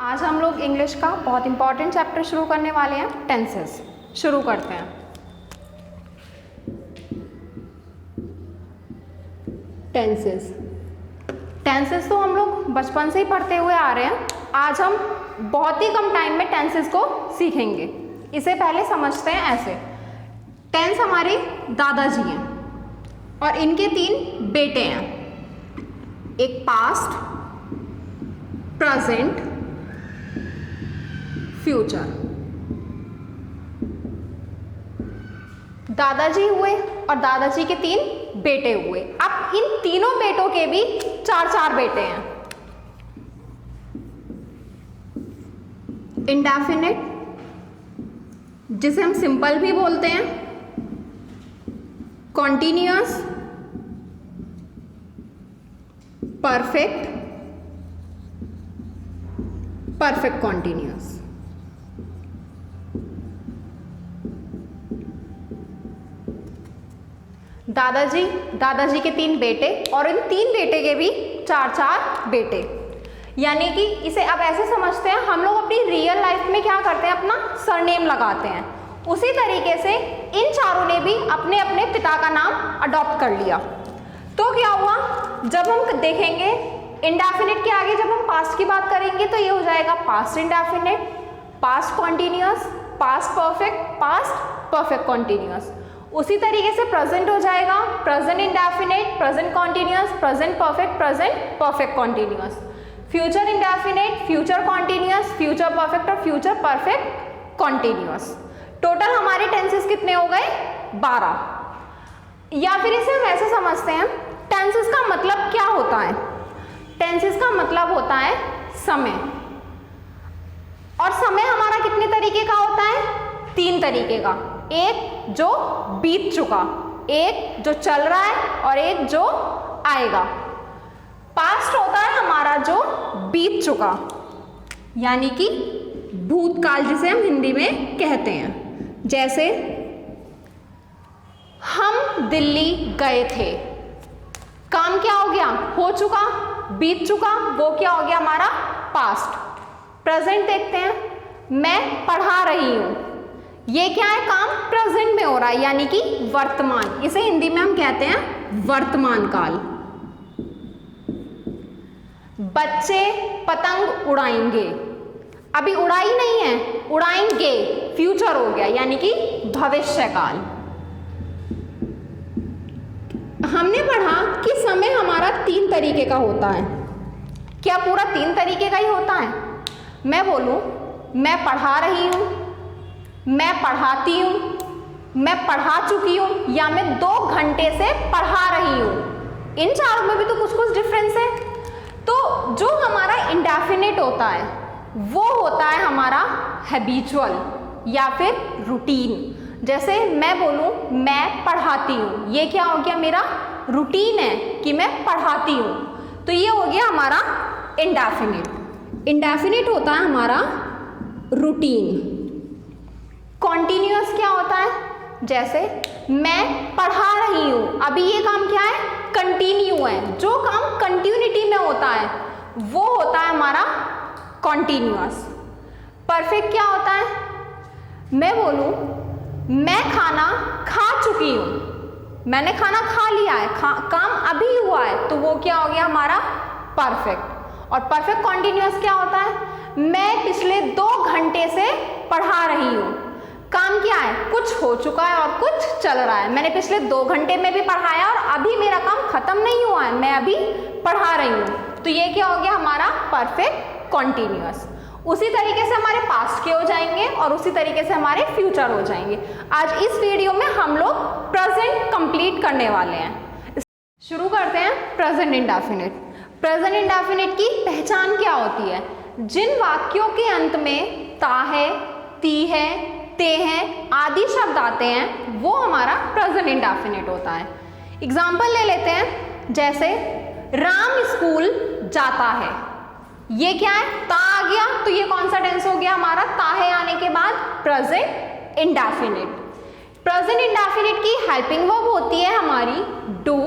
आज हम लोग इंग्लिश का बहुत इंपॉर्टेंट चैप्टर शुरू करने वाले हैं, टेंसेस। शुरू करते हैं। टेंसेस तो हम लोग बचपन से ही पढ़ते हुए आ रहे हैं। आज हम बहुत ही कम टाइम में टेंसेस को सीखेंगे। इसे पहले समझते हैं ऐसे। टेंस हमारे दादाजी हैं और इनके 3 बेटे हैं, एक पास्ट, प्रेजेंट, फ्यूचर। दादाजी हुए और दादाजी के 3 बेटे हुए। अब इन तीनों बेटों के भी 4 बेटे हैं। इंडेफिनिट, जिसे हम सिंपल भी बोलते हैं, कॉन्टिन्यूअस, परफेक्ट, परफेक्ट कॉन्टिन्यूअस। दादाजी के 3 बेटे और इन 3 बेटे के भी 4 बेटे। यानी कि इसे अब ऐसे समझते हैं, हम लोग अपनी रियल लाइफ में क्या करते हैं, अपना सरनेम लगाते हैं। उसी तरीके से इन चारों ने भी अपने अपने पिता का नाम अडॉप्ट कर लिया। तो क्या हुआ, जब हम देखेंगे इंडेफिनिट के आगे जब हम पास्ट की बात करेंगे तो ये हो जाएगा past indefinite, past continuous, past perfect, past perfect continuous. उसी तरीके से प्रेजेंट हो जाएगा present indefinite, present continuous, present perfect, present perfect continuous. Future indefinite, future continuous, future perfect और फ्यूचर परफेक्ट कॉन्टिन्यूअस। टोटल हमारे टेंसेस कितने हो गए? 12। या फिर इसे हम ऐसे समझते हैं, टेंसेस का मतलब क्या होता है? टेंसेस का मतलब होता है समय। और समय हमारा कितने तरीके का होता है? 3 तरीके का। एक जो बीत चुका, एक जो चल रहा है और एक जो आएगा। पास्ट होता है हमारा जो बीत चुका, यानी कि भूतकाल, जिसे हम हिंदी में कहते हैं। जैसे हम दिल्ली गए थे, काम क्या हो गया? हो चुका, बीत चुका, वो क्या हो गया? हमारा पास्ट। प्रेजेंट देखते हैं, मैं पढ़ा रही हूं, ये क्या है? काम प्रेजेंट में हो रहा है, यानी कि वर्तमान। इसे हिंदी में हम कहते हैं वर्तमान काल। बच्चे पतंग उड़ाएंगे, अभी उड़ाई नहीं है, उड़ाएंगे, फ्यूचर हो गया, यानी कि भविष्य काल। हमने पढ़ा कि समय हमारा 3 तरीके का होता है। क्या पूरा 3 तरीके का ही होता है? मैं बोलूं, मैं पढ़ा रही हूं, मैं पढ़ाती हूं, मैं पढ़ा चुकी हूं, या मैं 2 घंटे से पढ़ा रही हूं। इन चारों में भी तो कुछ कुछ डिफरेंस है। तो जो हमारा इंडेफिनिट होता है वो होता है हमारा हैबिचुअल या फिर रूटीन। जैसे मैं बोलूं, मैं पढ़ाती हूं, ये क्या हो गया? मेरा रूटीन है कि मैं पढ़ाती हूं, तो ये हो गया हमारा इंडेफिनिट। इंडेफिनिट होता है हमारा रूटीन। कॉन्टिन्यूअस क्या होता है? जैसे मैं पढ़ा रही हूं, अभी ये काम क्या है? कंटिन्यू है। जो काम कंटिन्यूटी में होता है वो होता है हमारा कॉन्टिन्यूअस। परफेक्ट क्या होता है? मैं बोलूं, मैं खाना खा चुकी हूं, मैंने खाना खा लिया है, काम अभी हुआ है, तो वो क्या हो गया? हमारा परफेक्ट। और परफेक्ट कॉन्टिन्यूअस क्या होता है? मैं पिछले 2 घंटे से पढ़ा रही हूं, काम क्या है? कुछ हो चुका है और कुछ चल रहा है। मैंने पिछले 2 घंटे में भी पढ़ाया और अभी मेरा काम खत्म नहीं हुआ है, मैं अभी पढ़ा रही हूं, तो ये क्या हो गया? हमारा परफेक्ट कॉन्टिन्यूअस। उसी तरीके से हमारे पास्ट के हो जाएंगे और उसी तरीके से हमारे फ्यूचर हो जाएंगे। आज इस वीडियो में हम लोग प्रेजेंट कंप्लीट करने वाले हैं। शुरू करते हैं प्रेजेंट इंडेफिनिट। प्रेजेंट इंडेफिनिट की पहचान क्या होती है? जिन वाक्यों के अंत में ता है, ती है, ते हैं आदि शब्द आते हैं वो हमारा प्रेजेंट इंडेफिनिट होता है। एग्जाम्पल ले लेते हैं, जैसे राम स्कूल जाता है, ये क्या है? ता आ गया, तो ये कौन सा टेंस हो गया हमारा? ता है आने के बाद प्रेजेंट इंडेफिनिट। प्रेजेंट इंडेफिनिट की हेल्पिंग वर्ब होती है हमारी डू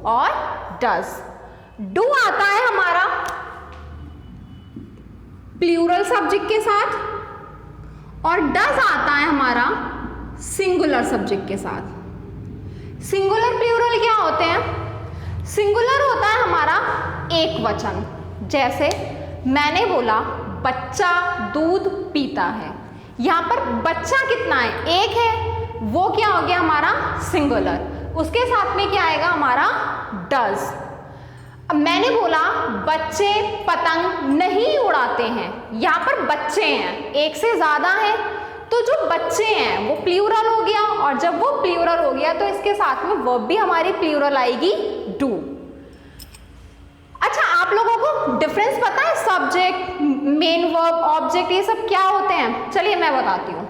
और डज। डू आता है हमारा प्लूरल सब्जेक्ट के साथ, और डज आता है हमारा सिंगुलर सब्जेक्ट के साथ। सिंगुलर प्लूरल क्या होते हैं? सिंगुलर होता है हमारा एक वचन, जैसे मैंने बोला बच्चा दूध पीता है। यहाँ पर बच्चा कितना है? एक है, वो क्या हो गया हमारा सिंगुलर। उसके साथ में क्या आएगा हमारा डज। अब मैंने बोला बच्चे पतंग नहीं उड़ाते हैं। यहाँ पर बच्चे हैं, एक से ज्यादा है, तो जो बच्चे हैं वो प्लूरल हो गया, और जब वो प्लूरल हो गया तो इसके साथ में वर्ब भी हमारी प्लूरल आएगी, डू। अच्छा, आप लोगों को डिफरेंस पता है? सब्जेक्ट, मेन वर्ब, ऑब्जेक्ट, ये सब क्या होते हैं? चलिए मैं बताती हूँ।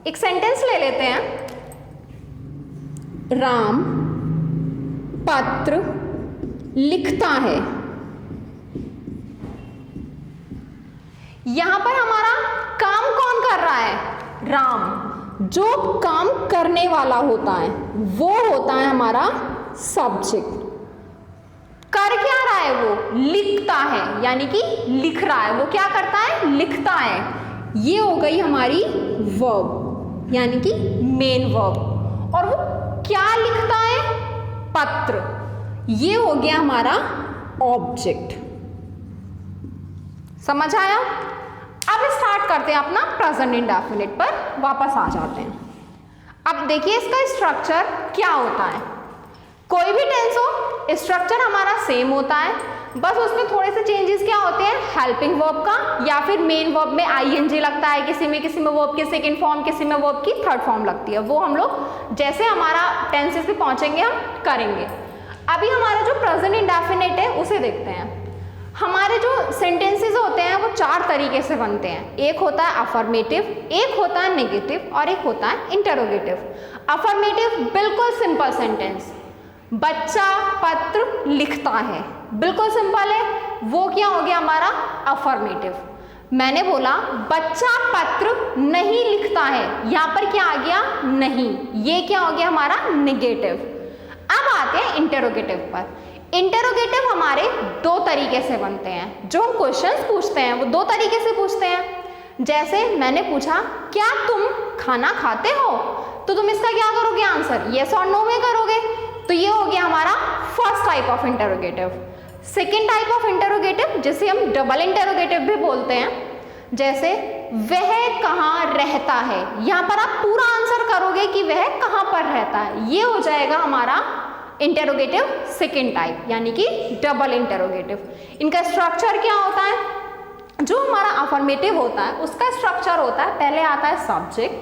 एक सेंटेंस ले लेते हैं। राम पत्र लिखता है। यहां पर हमारा काम कौन कर रहा है? राम। जो काम करने वाला होता है वो होता है हमारा सब्जेक्ट। कर क्या रहा है? वो लिखता है, यानी कि लिख रहा है। वो क्या करता है? लिखता है। ये हो गई हमारी वर्ब, यानी कि मेन वर्ब। और वो क्या लिखता है? पत्र। ये हो गया हमारा ऑब्जेक्ट। समझ आया? अब स्टार्ट करते हैं अपना प्रेजेंट इंडेफिनिट पर, वापस आ जाते हैं। अब देखिए इसका स्ट्रक्चर क्या होता है। कोई भी टेंस हो, स्ट्रक्चर हमारा सेम होता है, बस उसमें थोड़े से चेंजेस क्या होते हैं? हेल्पिंग वर्ब का, या फिर मेन वर्ब में आईएनजी लगता है, किसी में वर्ब की सेकंड फॉर्म, किसी में वर्ब की थर्ड फॉर्म लगती है। वो हम लोग जैसे हमारा टेंसेस पे पहुंचेंगे हम करेंगे। अभी हमारा जो प्रेजेंट इंडेफिनिट है उसे देखते हैं। हमारे जो सेंटेंसेस होते हैं वो चार तरीके से बनते हैं। एक होता है अफर्मेटिव, एक होता है नेगेटिव, और एक होता है इंटरोगेटिव। अफर्मेटिव बिल्कुल सिंपल सेंटेंस, बच्चा पत्र लिखता है, बिल्कुल सिंपल है। वो क्या हो गया हमारा अफर्मेटिव। मैंने बोला बच्चा पत्र नहीं लिखता है, यहाँ पर क्या आ गया? नहीं। ये क्या हो गया हमारा नेगेटिव। अब आते हैं इंटरोगेटिव पर। इंटरोगेटिव हमारे दो तरीके से बनते हैं। जो हम क्वेश्चंस पूछते हैं वो दो तरीके से पूछते हैं। जैसे मैंने पूछा क्या तुम खाना खाते हो, तो तुम इसका क्या करोगे आंसर? यस और नो में करोगे। तो ये हो गया हमारा first type of interrogative. Second type of interrogative जिसे हम डबल इंटरोगेटिव भी बोलते हैं, जैसे वह कहाँ रहता है। यहाँ पर आप पूरा आंसर करोगे कि वह कहाँ पर रहता है। ये हो जाएगा हमारा इंटरोगेटिव सेकेंड टाइप, यानी कि डबल इंटरोगेटिव। इनका स्ट्रक्चर क्या होता है? जो हमारा अफर्मेटिव होता है उसका स्ट्रक्चर होता है, पहले आता है सब्जेक्ट,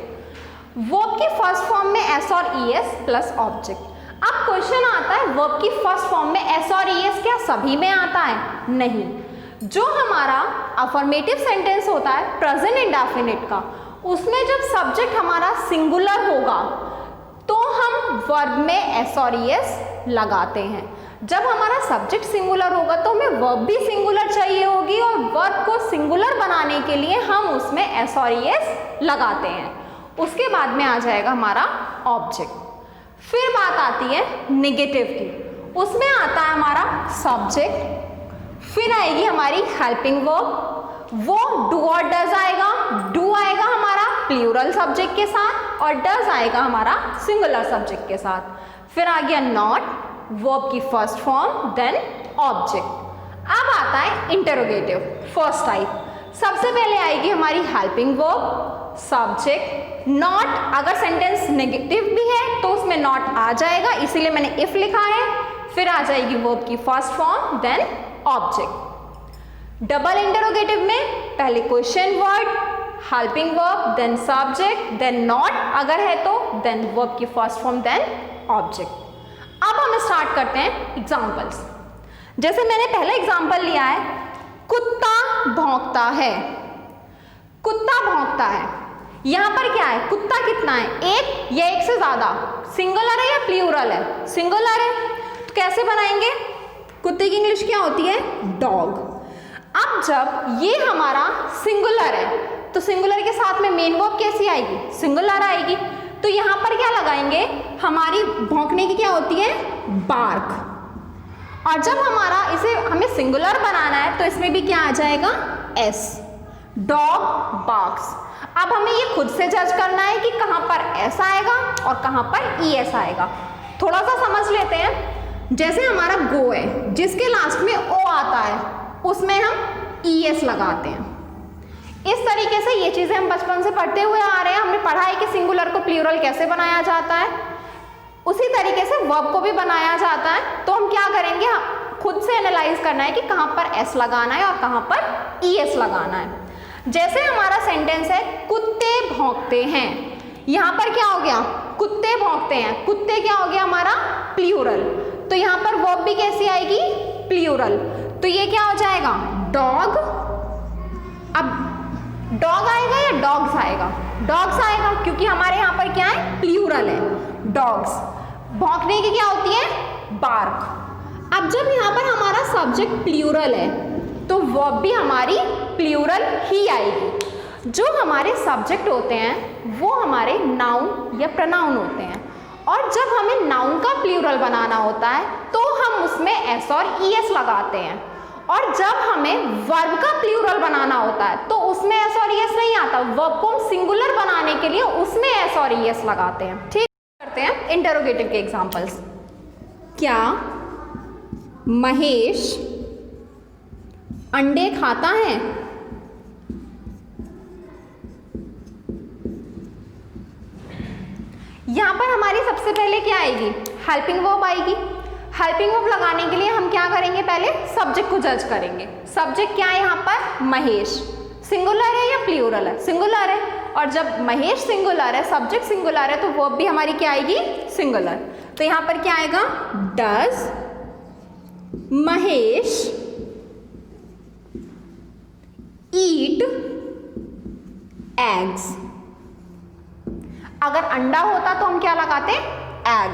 वर्ब की फर्स्ट फॉर्म में एस और ई एस प्लस ऑब्जेक्ट। अब क्वेश्चन आता है वर्ब की फर्स्ट फॉर्म में एस और ई एस क्या सभी में आता है? नहीं। जो हमारा अफर्मेटिव सेंटेंस होता है प्रेजेंट इंडेफिनिट का, उसमें जब सब्जेक्ट हमारा सिंगुलर होगा तो हम वर्ब में एस और ई एस लगाते हैं। जब हमारा सब्जेक्ट सिंगुलर होगा तो हमें वर्ब भी सिंगुलर चाहिए होगी, और वर्ब को सिंगुलर बनाने के लिए हम उसमें एस और ई एस लगाते हैं। उसके बाद में आ जाएगा हमारा ऑब्जेक्ट। फिर बात आती है नेगेटिव की, उसमें आता है हमारा सब्जेक्ट, फिर आएगी हमारी हेल्पिंग वर्ब, वो डू और डज आएगा। डू आएगा हमारा प्लूरल सब्जेक्ट के साथ और डज आएगा हमारा सिंगुलर सब्जेक्ट के साथ। फिर आ गया नॉट, वर्ब की फर्स्ट फॉर्म, देन ऑब्जेक्ट। अब आता है इंटरोगेटिव फर्स्ट टाइप। सबसे पहले आएगी हमारी हेल्पिंग वर्ब, सब्जेक्ट, नॉट। अगर सेंटेंस नेगेटिव भी है तो उसमें नॉट आ जाएगा, इसीलिए मैंने इफ लिखा है। फिर आ जाएगी वर्ब की first form, then object. Double interrogative में पहले question word, helping verb, then subject, then not अगर है तो, देन वर्ब की फर्स्ट फॉर्म, देन ऑब्जेक्ट। अब हम स्टार्ट करते हैं एग्जांपल्स। जैसे मैंने पहले एग्जांपल लिया है, कुत्ता भौंकता है। कुत्ता भौंकता है, यहां पर क्या है? कुत्ता कितना है? एक या एक से ज्यादा? सिंगुलर है या प्लूरल है? सिंगुलर है। तो कैसे बनाएंगे? कुत्ते की इंग्लिश क्या होती है? डॉग। अब जब ये हमारा सिंगुलर है तो सिंगुलर के साथ में मेन वर्ब कैसी आएगी? सिंगुलर आएगी। तो यहां पर क्या लगाएंगे? हमारी भौंकने की क्या होती है? बार्क। और जब हमारा इसे हमें सिंगुलर बनाना है तो इसमें भी क्या आ जाएगा? एस। Dog barks. अब हमें ये खुद से जज करना है कि कहाँ पर एस आएगा और कहाँ पर ई एस आएगा। थोड़ा सा समझ लेते हैं। जैसे हमारा गो है, जिसके लास्ट में ओ आता है, उसमें हम ई एस लगाते हैं। इस तरीके से ये चीज़ें हम बचपन से पढ़ते हुए आ रहे हैं। हमने पढ़ा है कि सिंगुलर को प्लूरल कैसे बनाया जाता है, उसी तरीके से वर्ब को भी बनाया जाता है। तो हम क्या करेंगे, खुद से एनालाइज करना है कि कहाँ पर एस लगाना है और कहाँ पर ई एस लगाना है। जैसे हमारा सेंटेंस है कुत्ते भौंकते हैं, यहाँ पर क्या हो गया, कुत्ते भौंकते हैं, कुत्ते क्या हो गया हमारा प्लूरल, तो यहाँ पर वर्ब भी कैसी आएगी, प्लूरल। तो ये क्या हो जाएगा, डॉग। अब डॉग आएगा या डॉग्स आएगा, डॉग्स आएगा, क्योंकि हमारे यहाँ पर क्या है, प्लूरल है, डॉग्स। भौंकने की क्या होती है, बार्क। अब जब यहाँ पर हमारा सब्जेक्ट प्लूरल है तो वर्ब भी हमारी प्लूरल ही आएगी। जो हमारे सब्जेक्ट होते हैं वो हमारे नाउन या प्रोनाउन होते हैं, और जब हमें नाउन का प्लूरल बनाना होता है तो हम उसमें एस और ई एस लगाते हैं, और जब हमें वर्ब का प्लूरल बनाना होता है तो उसमें एस और ई एस नहीं आता। वर्ब को हम सिंगुलर बनाने के लिए उसमें एस और ई एस लगाते हैं। ठीक, करते हैं इंटरोगेटिव के एग्जांपल्स। क्या महेश अंडे खाता है? यहां पर हमारी सबसे पहले क्या आएगी, हेल्पिंग वर्ब आएगी। हेल्पिंग वर्ब लगाने के लिए हम क्या करेंगे, पहले सब्जेक्ट को जज करेंगे। सब्जेक्ट क्या है यहाँ पर, महेश। सिंगुलर है या प्लूरल है, सिंगुलर है, और जब महेश सिंगुलर है, सब्जेक्ट सिंगुलर है, तो वर्ब भी हमारी क्या आएगी, सिंगुलर। तो यहाँ पर क्या आएगा, डज महेश ईट एग्स। अगर अंडा होता तो हम क्या लगाते, एग।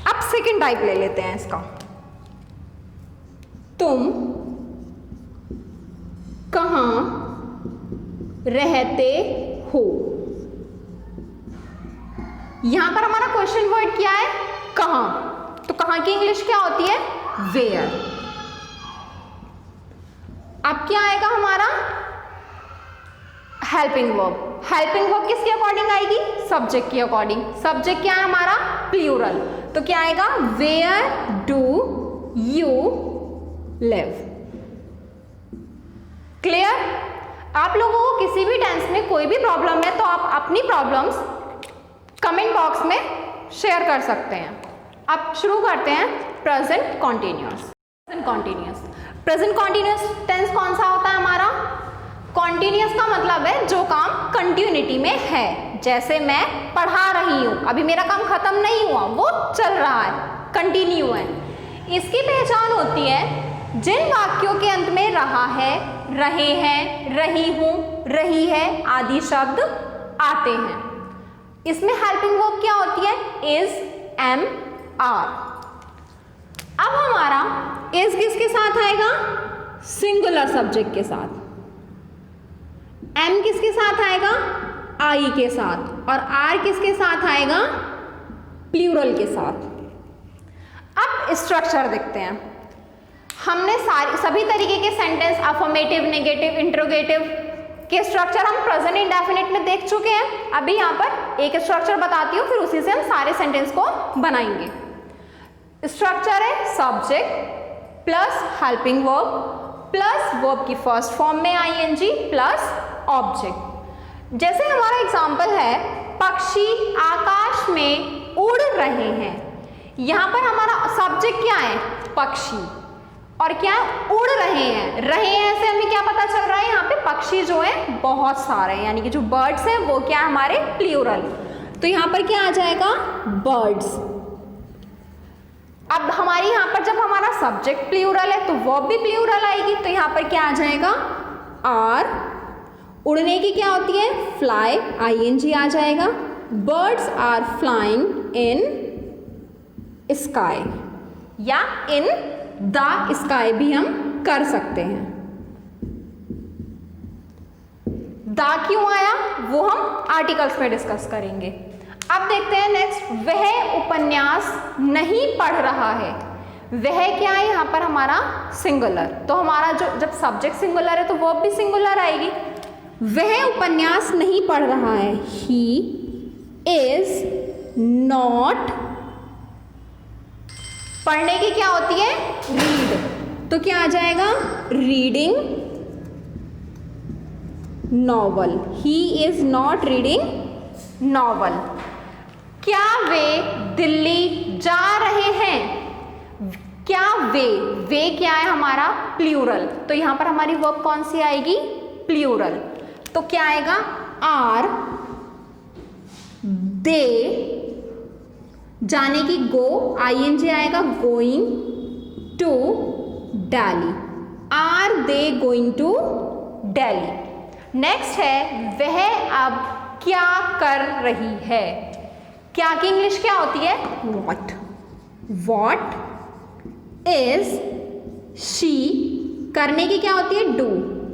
अब सेकेंड टाइप ले लेते हैं इसका। तुम कहाँ रहते हो? यहां पर हमारा क्वेश्चन वर्ड क्या है, कहाँ। तो कहाँ की इंग्लिश क्या होती है, वेयर। अब क्या आएगा हमारा, हेल्पिंग वर्ब। हेल्पिंग वर्ब किसके अकॉर्डिंग आएगी, सब्जेक्ट के अकॉर्डिंग। सब्जेक्ट क्या है हमारा, प्लूरल, तो क्या आएगा, where do you live. Clear. आप लोगों को किसी भी टेंस में कोई भी प्रॉब्लम है तो आप अपनी प्रॉब्लम्स कमेंट बॉक्स में शेयर कर सकते हैं। अब शुरू करते हैं present continuous. Present continuous tense कौन सा होता है हमारा, कॉन्टिन्यूअस का मतलब है जो काम कंटिन्यूटी में है। जैसे मैं पढ़ा रही हूँ, अभी मेरा काम खत्म नहीं हुआ, वो चल रहा है, कंटिन्यू है। इसकी पहचान होती है जिन वाक्यों के अंत में रहा है, रहे हैं, रही हूँ, रही है आदि शब्द आते हैं। इसमें हेल्पिंग वर्ब क्या होती है, इज, एम, आर। अब हमारा इज किसके साथ आएगा, सिंगुलर सब्जेक्ट के साथ। एम किसके साथ आएगा, आई के साथ, और आर किसके साथ आएगा, प्लूरल के साथ। अब स्ट्रक्चर देखते हैं। हमने सभी तरीके के सेंटेंस, अफर्मेटिव, नेगेटिव, इंट्रोगेटिव के स्ट्रक्चर हम प्रेजेंट इंडेफिनिट में देख चुके हैं। अभी यहाँ पर एक स्ट्रक्चर बताती हूँ, फिर उसी से हम सारे सेंटेंस को बनाएंगे। स्ट्रक्चर है subject plus helping verb plus verb की फर्स्ट फॉर्म में आईएनजी प्लस ऑब्जेक्ट। जैसे हमारा एग्जाम्पल है, पक्षी आकाश में उड़ रहे हैं। यहाँ पर हमारा सब्जेक्ट क्या है, पक्षी, और क्या उड़ रहे हैं। रहे हैं से हमें क्या पता चल रहा है, यहाँ पे पक्षी जो है बहुत सारे हैं, यानी कि जो बर्ड्स हैं वो क्या है हमारे प्लूरल। तो यहाँ पर क्या आ जाएगा, बर्ड्स। अब हमारी यहाँ पर जब हमारा सब्जेक्ट प्लूरल है तो वर्ब भी प्लूरल आएगी, तो यहाँ पर क्या आ जाएगा, आर। उड़ने की क्या होती है, फ्लाई, आईएनजी आ जाएगा। Birds are flying in sky, या इन द स्काई भी हम कर सकते हैं। द क्यों आया वो हम आर्टिकल्स में डिस्कस करेंगे। अब देखते हैं नेक्स्ट, वह उपन्यास नहीं पढ़ रहा है। वह क्या है यहाँ पर हमारा सिंगुलर, तो हमारा जो जब सब्जेक्ट सिंगुलर है तो वर्ब भी सिंगुलर आएगी। वह उपन्यास नहीं पढ़ रहा है। ही इज नॉट, पढ़ने की क्या होती है? रीड। तो क्या आ जाएगा? Reading novel. He is not reading novel. क्या वे दिल्ली जा रहे हैं? क्या वे क्या है हमारा? प्लूरल। तो यहां पर हमारी वर्ब कौन सी आएगी? प्लूरल। तो क्या आएगा? आर दे, जाने की गो, ING आएगा, going to Delhi. Are they going to Delhi. Next है वह अब क्या कर रही है। क्या की इंग्लिश क्या होती है? वॉट। वॉट इज शी, करने की क्या होती है? डू।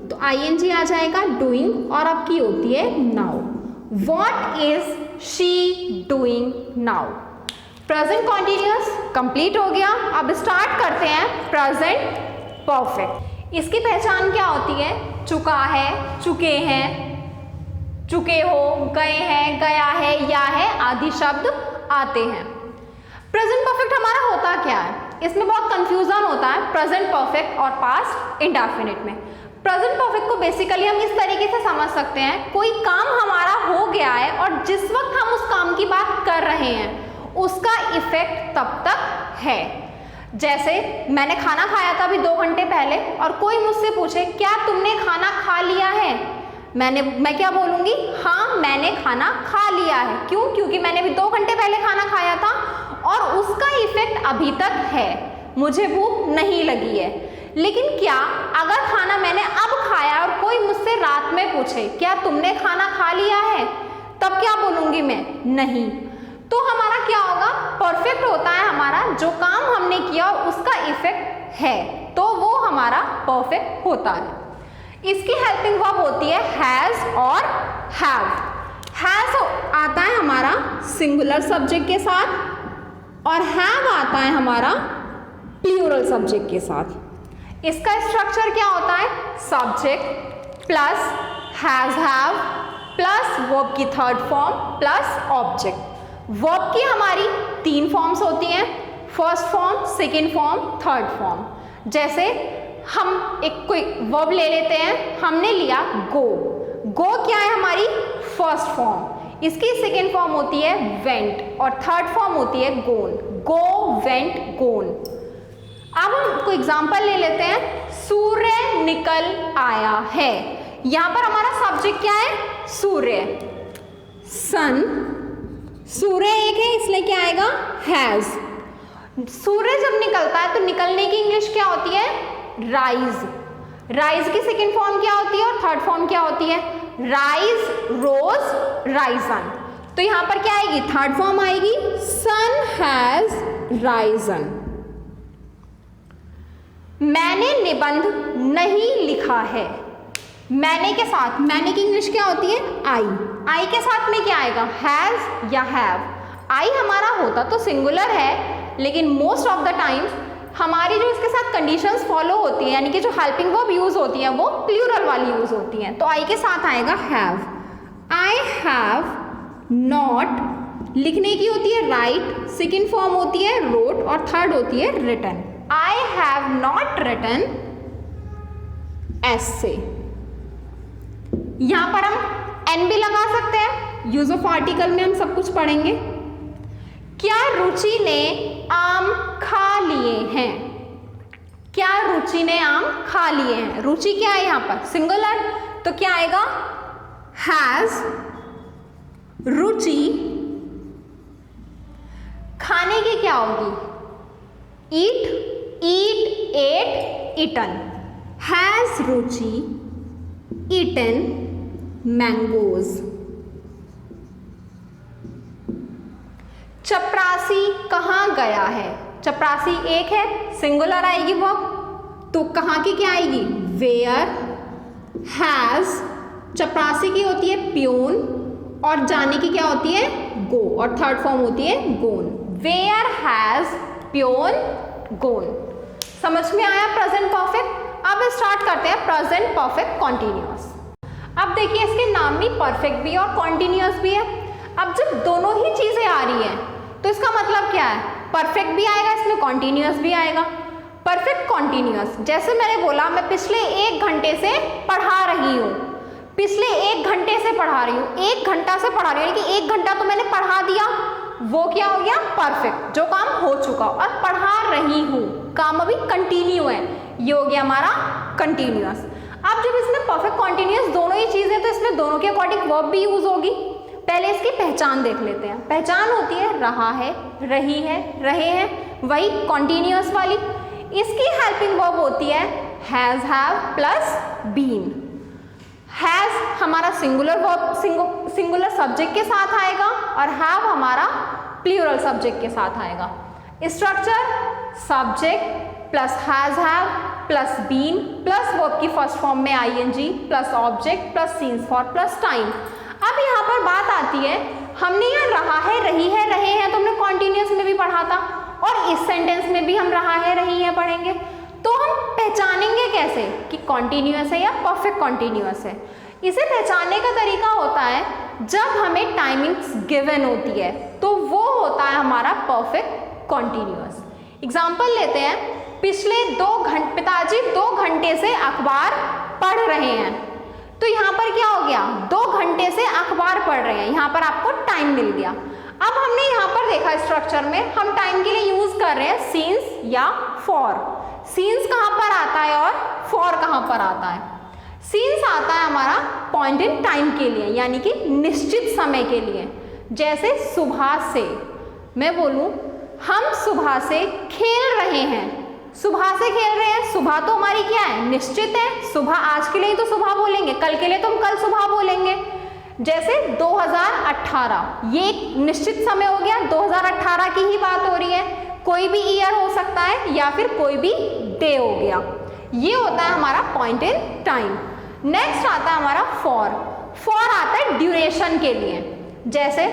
तो ING आ जाएगा, डूइंग, और अब की होती है now. What is she doing now. Present continuous complete हो गया। अब स्टार्ट करते हैं प्रेजेंट परफेक्ट। इसकी पहचान क्या होती है? चुका है, चुके हैं, चुके हो, गए हैं, गया है, या है आदि शब्द आते हैं। प्रेजेंट परफेक्ट हमारा होता क्या है? इसमें बहुत कंफ्यूजन होता है प्रेजेंट परफेक्ट और पास्ट इंडेफिनिट में। प्रेजेंट परफेक्ट को बेसिकली हम इस तरीके से समझ सकते हैं, कोई काम हमारा हो गया है और जिस वक्त हम उस काम की बात कर रहे हैं उसका इफेक्ट तब तक है। जैसे मैंने खाना खाया था अभी 2 घंटे पहले और कोई मुझसे पूछे क्या तुमने खाना खा लिया है, मैं क्या बोलूँगी? हाँ मैंने खाना खा लिया है। क्यों? क्योंकि मैंने अभी 2 घंटे पहले खाना खाया था और उसका इफेक्ट अभी तक है, मुझे भूख नहीं लगी है। लेकिन क्या अगर खाना मैंने अब खाया और कोई मुझसे रात में पूछे क्या तुमने खाना खा लिया है, तब क्या बोलूँगी मैं? नहीं। तो हमारा क्या होगा? परफेक्ट होता है हमारा जो काम हमने किया और उसका इफेक्ट है, तो वो हमारा परफेक्ट होता है। इसकी हेल्पिंग वर्ब होती है हैज और हैव। हैज आता है हमारा सिंगुलर सब्जेक्ट के साथ और हैव आता है हमारा प्लूरल सब्जेक्ट के साथ। इसका स्ट्रक्चर क्या होता है? Subject plus has have plus verb की third form plus object. Verb की हमारी 3 फॉर्म्स होती हैं, first form, second form, third form. जैसे हम एक कोई वर्ब ले लेते हैं, हमने लिया गो। गो क्या है हमारी? First form. इसकी सेकेंड फॉर्म होती है वेंट और थर्ड फॉर्म होती है गोन। गो, वेंट, गोन। अब हम कोई एग्जांपल ले लेते हैं, सूर्य निकल आया है। यहां पर हमारा सब्जेक्ट क्या है? सूर्य, सन। सूर्य एक है इसलिए क्या आएगा? हैज। सूर्य जब निकलता है तो निकलने की इंग्लिश क्या होती है? राइज। राइज की सेकेंड फॉर्म क्या होती है और थर्ड फॉर्म क्या होती है? राइज, रोज, राइजन। तो यहां पर क्या आएगी? थर्ड फॉर्म आएगी, सन हैज राइजन। मैंने निबंध नहीं लिखा है। मैंने के साथ, मैंने की इंग्लिश क्या होती है? आई। आई के साथ में क्या आएगा? हैज या हैव। आई हमारा होता तो सिंगुलर है, लेकिन मोस्ट ऑफ द टाइम्स हमारी जो इसके साथ कंडीशंस फॉलो होती हैं, यानी कि जो हेल्पिंग वर्ब यूज होती हैं वो प्लूरल वाली यूज होती हैं। तो आई के साथ आएगा हैव। आई हैव नॉट, लिखने की होती है राइट, सेकेंड फॉर्म होती है रोट और थर्ड होती है written. I have not written essay। यहां पर हम एन भी लगा सकते हैं, यूज ऑफ आर्टिकल में हम सब कुछ पढ़ेंगे। क्या रुचि ने आम खा लिए हैं? क्या रुचि ने आम खा लिए हैं? रुचि क्या है यहां पर? सिंगुलर। तो क्या आएगा? हैज रुचि। खाने की क्या होगी? ईट, eat, ate, eaten। has Ruchi eaten mangoes। चपरासी कहाँ गया है? चपरासी एक है, सिंगुलर आएगी वर्ब, तो कहाँ की क्या आएगी? वेयर। has चपरासी की होती है प्यून और जाने की क्या होती है? गो और थर्ड फॉर्म होती है गोन। वेयर हैज प्यून गोन। समझ में आया प्रेजेंट परफेक्ट? अब स्टार्ट करते हैं प्रेजेंट परफेक्ट कॉन्टिन्यूअस। अब देखिए इसके नाम में परफेक्ट भी और कॉन्टिन्यूअस भी है। अब जब दोनों ही चीजें आ रही हैं तो इसका मतलब क्या है, परफेक्ट भी आएगा इसमें, कॉन्टिन्यूअस भी आएगा। परफेक्ट कॉन्टिन्यूअस, जैसे मैंने बोला मैं पिछले 1 घंटे से पढ़ा रही हूँ, पिछले 1 घंटे से पढ़ा रही हूँ, 1 घंटा से पढ़ा रही हूँ, यानी कि 1 घंटा तो मैंने पढ़ा दिया, वो क्या हो गया, परफेक्ट, जो काम हो चुका। और पढ़ा रही हूँ, काम अभी कंटिन्यू है, ये हो गया हमारा कंटिन्यूअस। अब जब इसमें परफेक्ट कॉन्टिन्यूअस दोनों ही चीजें, तो इसमें दोनों के अकॉर्डिंग वर्ब भी यूज होगी। पहले इसकी पहचान देख लेते हैं। पहचान होती है रहा है, रही है, रहे हैं, वही कॉन्टिन्यूअस वाली। इसकी हेल्पिंग वर्ब होती है has, have plus been. Has हमारा सिंगुलर वर्ब, सिंगुलर सब्जेक्ट के साथ आएगा, और हैव हमारा प्लूरल सब्जेक्ट के साथ आएगा। Structure subject plus has, have plus been plus verb की फर्स्ट फॉर्म में ING plus object plus since for plus time. अब यहाँ पर बात आती है, हमने यहाँ रहा है, रही है, रहे हैं तो हमने कॉन्टिन्यूअस में भी पढ़ा था, और इस सेंटेंस में भी हम रहा है, रही है पढ़ेंगे। तो हम पहचानेंगे कैसे कि कॉन्टिन्यूअस है या परफेक्ट कॉन्टिन्यूअस है। इसे पहचानने का तरीका होता है जब हमें टाइमिंग्स गिवन होती है, तो वो होता है हमारा परफेक्ट कॉन्टिन्यूअस। एग्जाम्पल लेते हैं, पिछले 2 घंटे, पिताजी 2 घंटे से अखबार पढ़ रहे हैं। तो यहाँ पर क्या हो गया, 2 घंटे से अखबार पढ़ रहे हैं, यहाँ पर आपको टाइम मिल गया। अब हमने यहाँ पर देखा स्ट्रक्चर में हम टाइम के लिए यूज कर रहे हैं सीन्स या फॉर। सीन्स कहाँ पर आता है और फॉर कहाँ पर आता है। सीन्स आता है हमारा पॉइंट इन टाइम के लिए, यानी कि निश्चित समय के लिए। जैसे सुबह से, मैं बोलूँ हम सुबह से खेल रहे हैं, सुबह से खेल रहे हैं, सुबह तो हमारी क्या है, निश्चित है। सुबह आज के लिए तो सुबह बोलेंगे, कल के लिए तो हम कल सुबह बोलेंगे। जैसे 2018, ये एक निश्चित समय हो गया, 2018 की ही बात हो रही है, कोई भी ईयर हो सकता है या फिर कोई भी डे हो गया। ये होता है हमारा पॉइंट इन टाइम। नेक्स्ट आता है हमारा फॉर। फॉर आता है ड्यूरेशन के लिए। जैसे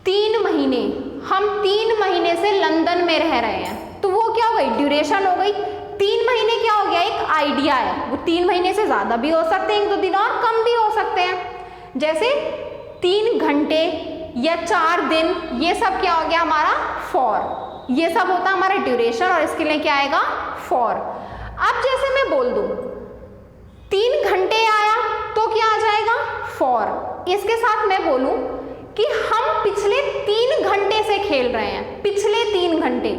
3 महीने, हम 3 महीने से लंदन में रह रहे हैं, तो वो क्या हो गई, ड्यूरेशन हो गई। 3 महीने क्या हो गया, एक आइडिया है, वो 3 महीने से ज़्यादा भी हो सकते हैं, 1-2 दिन और कम भी हो सकते हैं। जैसे 3 घंटे या 4 दिन, ये सब क्या हो गया हमारा फॉर। ये सब होता है हमारा ड्यूरेशन, और इसके लिए क्या आएगा, फॉर। अब जैसे मैं बोल दूँ 3 घंटे आया तो क्या आ जाएगा, फॉर। इसके साथ मैं बोलूँ कि हम पिछले 3 घंटे से खेल रहे हैं, पिछले 3 घंटे,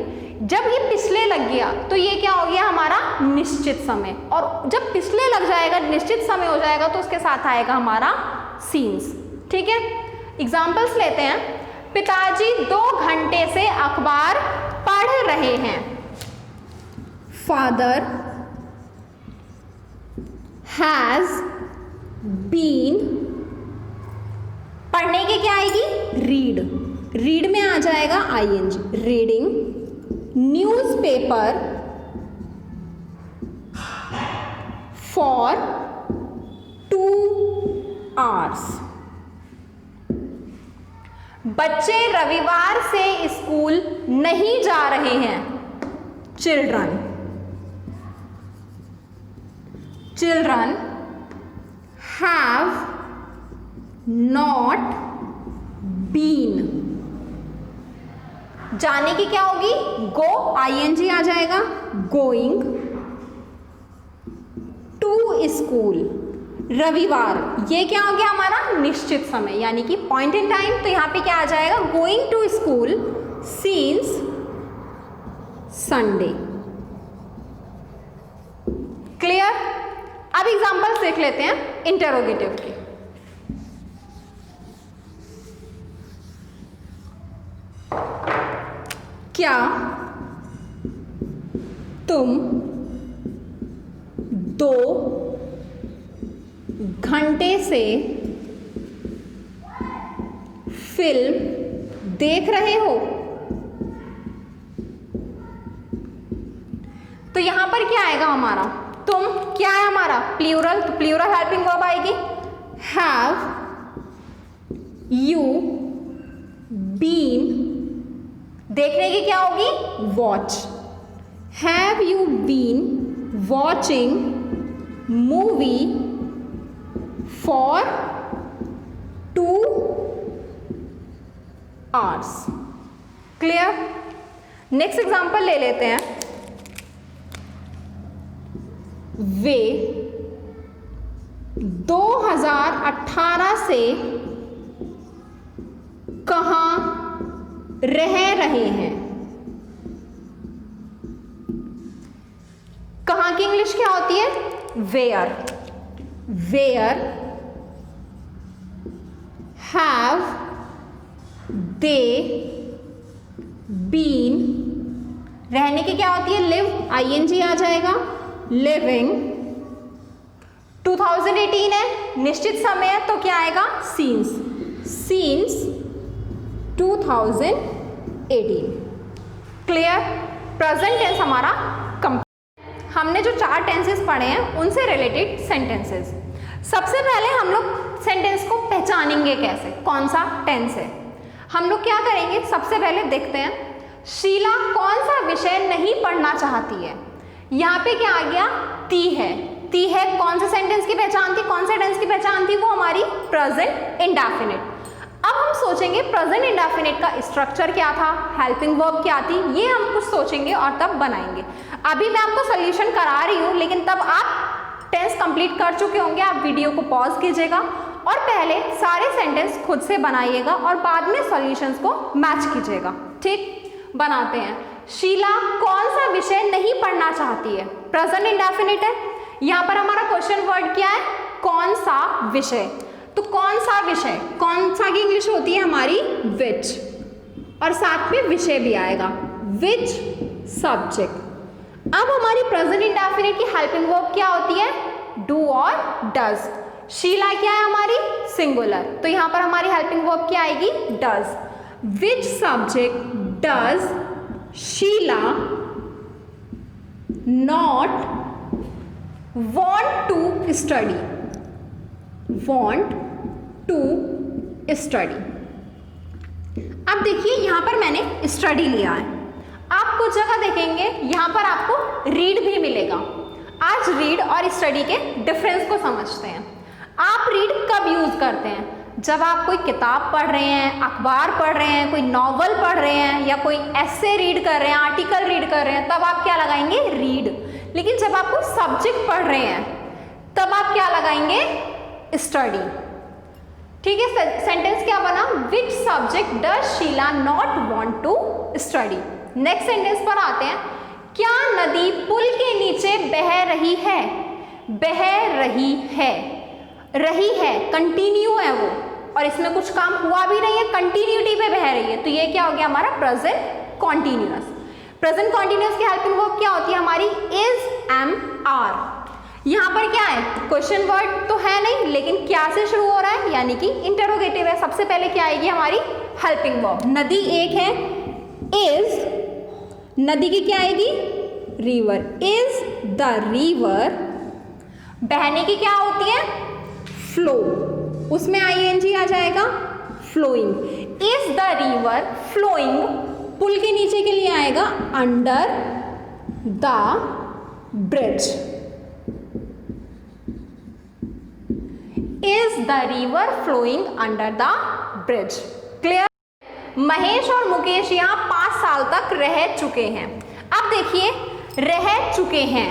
जब ये पिछले लग गया तो ये क्या हो गया हमारा निश्चित समय, और जब पिछले लग जाएगा, निश्चित समय हो जाएगा, तो उसके साथ आएगा हमारा सीन्स। ठीक है, एग्जाम्पल्स लेते हैं। पिताजी 2 घंटे से अखबार पढ़ रहे हैं। फादर हैज बीन, पढ़ने की क्या आएगी, रीड, रीड में आ जाएगा ING, reading. Newspaper for 2 hours। बच्चे रविवार से स्कूल नहीं जा रहे हैं। Children, children have not been. जाने की क्या होगी, गो, आईएनजी आ जाएगा, गोइंग टू स्कूल। रविवार, ये क्या हो गया हमारा निश्चित समय, यानी कि पॉइंट इन टाइम, तो यहाँ पे क्या आ जाएगा, going to school since Sunday. Clear. अब एग्जांपल्स देख लेते हैं इंटरोगेटिव के। क्या तुम 2 घंटे से फिल्म देख रहे हो। तो यहां पर क्या आएगा हमारा, तुम क्या है हमारा प्लूरल, तो प्लूरल हेल्पिंग वर्ब आएगी। हैव यू बीन, देखने की क्या होगी, watch. Have you been watching movie for 2 hours. Clear? Next example ले लेते हैं। वे 2018 से कहाँ रह रहे हैं? कहाँ की इंग्लिश क्या होती है? Where. Where have they been, रहने की क्या होती है? लिव, ING आ जाएगा, लिविंग। 2018 है, निश्चित समय है, तो क्या आएगा? Since, since 2018। Clear? Present tense हमारा कंप्लीट। हमने जो 4 टेंसेस पढ़े हैं उनसे रिलेटेड सेंटेंसेस। सबसे पहले हम लोग सेंटेंस को पहचानेंगे कैसे, कौन सा टेंस है। हम लोग क्या करेंगे, सबसे पहले देखते हैं शीला कौन सा विषय नहीं पढ़ना चाहती है। यहाँ पे क्या आ गया? ती है। ती है कौन से सेंटेंस की पहचान थी, कौन से टेंस की पहचान थी? वो हमारी प्रेजेंट इंडेफिनिट। अब हम सोचेंगे प्रेजेंट इंडेफिनिट का स्ट्रक्चर क्या था, हेल्पिंग वर्ब क्या थी, ये हम कुछ सोचेंगे और तब बनाएंगे। अभी मैं आपको सोल्यूशन करा रही हूँ, लेकिन तब आप टेंस कंप्लीट कर चुके होंगे। आप वीडियो को पॉज कीजिएगा और पहले सारे सेंटेंस खुद से बनाइएगा और बाद में सॉल्यूशंस को मैच कीजिएगा। ठीक, बनाते हैं। शीला कौन सा विषय नहीं पढ़ना चाहती है? प्रेजेंट इंडेफिनिट है। यहाँ पर हमारा क्वेश्चन वर्ड क्या है? कौन सा विषय। तो कौन सा विषय, कौन सा की इंग्लिश होती है हमारी? विच, और साथ में विषय भी आएगा, विच सब्जेक्ट। अब हमारी प्रेजेंट इंडेफिनिट की हेल्पिंग वर्ब क्या होती है? डू और डज। शीला क्या है हमारी? सिंगुलर, तो यहाँ पर हमारी हेल्पिंग वर्ब क्या आएगी? Does. Which subject does Sheela not want to study, want to study। अब देखिए यहाँ पर मैंने स्टडी लिया है। आप कुछ जगह देखेंगे यहाँ पर आपको रीड भी मिलेगा। आज रीड और स्टडी के डिफरेंस को समझते हैं। आप रीड कब यूज करते हैं? जब आप कोई किताब पढ़ रहे हैं, अखबार पढ़ रहे हैं, कोई नॉवल पढ़ रहे हैं या कोई ऐसे रीड कर रहे हैं, आर्टिकल रीड कर रहे हैं, तब आप क्या लगाएंगे? रीड। लेकिन जब आप कोई सब्जेक्ट पढ़ रहे हैं तब आप क्या लगाएंगे? स्टडी। ठीक है, सेंटेंस क्या बना? Which subject does Sheela not want to study. Next sentence पर आते हैं। क्या नदी पुल के नीचे बह रही है? बह रही है, रही है कंटिन्यू है वो, और इसमें कुछ काम हुआ भी नहीं है, कंटिन्यूटी पे बह रही है, तो ये क्या हो गया हमारा? Present continuous. प्रेजेंट कॉन्टिन्यूअस की हेल्पिंग वर्ब क्या होती है हमारी? Is, am, are. यहाँ पर क्या है? क्वेश्चन वर्ड तो है नहीं, लेकिन क्या से शुरू हो रहा है, यानी कि इंटरोगेटिव है। सबसे पहले क्या आएगी हमारी? Helping verb. नदी एक है, इज, नदी की क्या आएगी? रिवर। इज द रिवर, बहने की क्या होती है? फ्लो, उसमें ING आ जाएगा, flowing. Is the river flowing, पुल के नीचे के लिए आएगा under the bridge. Is the river flowing under the bridge. Clear? Mahesh और मुकेश यहाँ 5 साल तक रह चुके हैं। अब देखिए, रह चुके हैं,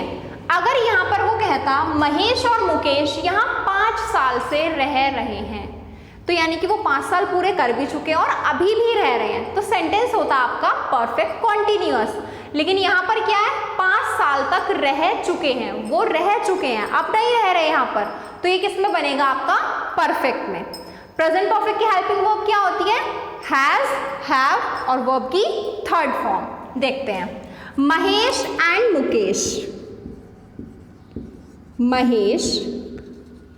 अगर यहाँ पर वो कहता महेश और मुकेश यहाँ 5 साल से रह रहे हैं, तो यानी कि वो 5 साल पूरे कर भी चुके हैं और अभी भी रह रहे हैं, तो सेंटेंस होता आपका परफेक्ट कॉन्टिन्यूअस। लेकिन यहाँ पर क्या है? 5 साल तक रह चुके हैं, वो रह चुके हैं, अब नहीं रह रहे यहाँ पर, तो ये किस में बनेगा आपका? परफेक्ट में। प्रेजेंट परफेक्ट की हेल्पिंग वर्ब क्या होती है? हैज, हैव और वर्ब की थर्ड फॉर्म देखते हैं। महेश एंड मुकेश, महेश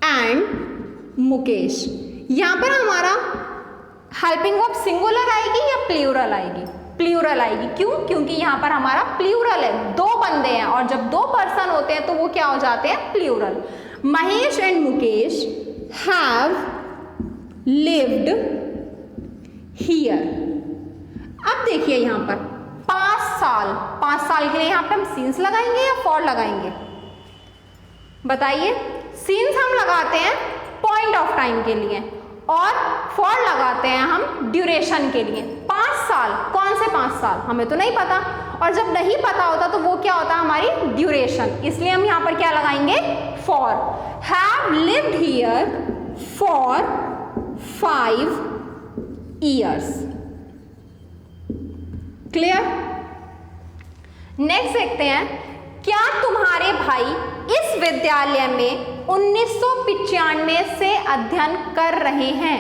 एंड मुकेश, यहाँ पर हमारा हेल्पिंग वर्ब सिंगुलर आएगी या प्लूरल आएगी? प्लूरल आएगी। क्यों? क्योंकि यहाँ पर हमारा प्लूरल है, 2 बंदे हैं, और जब 2 पर्सन होते हैं तो वो क्या हो जाते हैं? Plural. Mahesh and Mukesh have lived here. अब देखिए यहाँ पर 5 साल के लिए यहाँ पे हम सीन्स लगाएंगे या फॉर लगाएंगे? बताइए। सीन्स हम लगाते हैं पॉइंट ऑफ टाइम के लिए, और फॉर लगाते हैं हम ड्यूरेशन के लिए। 5 साल, कौन से 5 साल हमें तो नहीं पता, और जब नहीं पता होता तो वो क्या होता है हमारी ड्यूरेशन, इसलिए हम यहाँ पर क्या लगाएंगे for. Have lived here for 5 years। Clear. Next देखते हैं, क्या तुम्हारे भाई इस विद्यालय में 1995 से अध्ययन कर रहे हैं?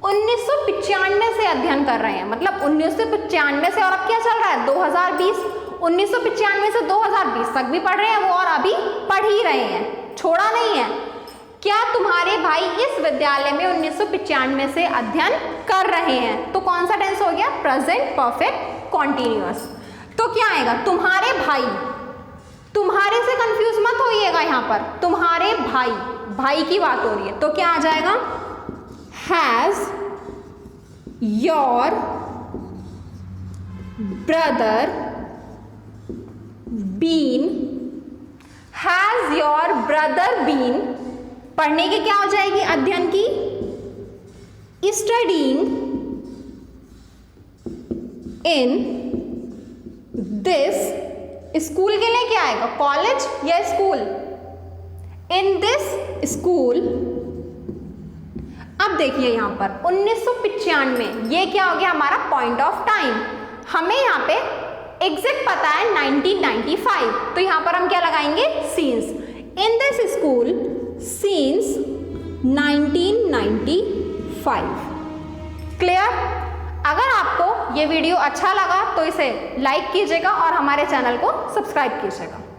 1995 से अध्ययन कर रहे हैं, मतलब 1995 से, और अब क्या चल रहा है 2020, 1995 से 2020 तक भी पढ़ रहे हैं वो, और अभी पढ़ ही रहे हैं, छोड़ा नहीं है। क्या तुम्हारे भाई इस विद्यालय में 1995 से अध्ययन कर रहे हैं? तो कौन सा टेंस हो गया? Present perfect continuous. तो क्या आएगा? तुम्हारे भाई, तुम्हारे से कंफ्यूज मत होइएगा, यहां पर तुम्हारे भाई, भाई की बात हो रही है, तो क्या आ जाएगा? Has your brother been, has your brother been, पढ़ने की क्या हो जाएगी? अध्ययन की। स्टडीइंग इन दिस, स्कूल के लिए क्या आएगा? कॉलेज या स्कूल? In this school. अब देखिए यहां पर 1995, ये क्या हो गया हमारा पॉइंट ऑफ टाइम। हमें यहां पे एग्जैक्ट पता है 1995, तो यहां पर हम क्या लगाएंगे? Scenes. In this school scenes 1995। Clear. अगर आपको ये वीडियो अच्छा लगा तो इसे लाइक कीजिएगा और हमारे चैनल को सब्सक्राइब कीजिएगा।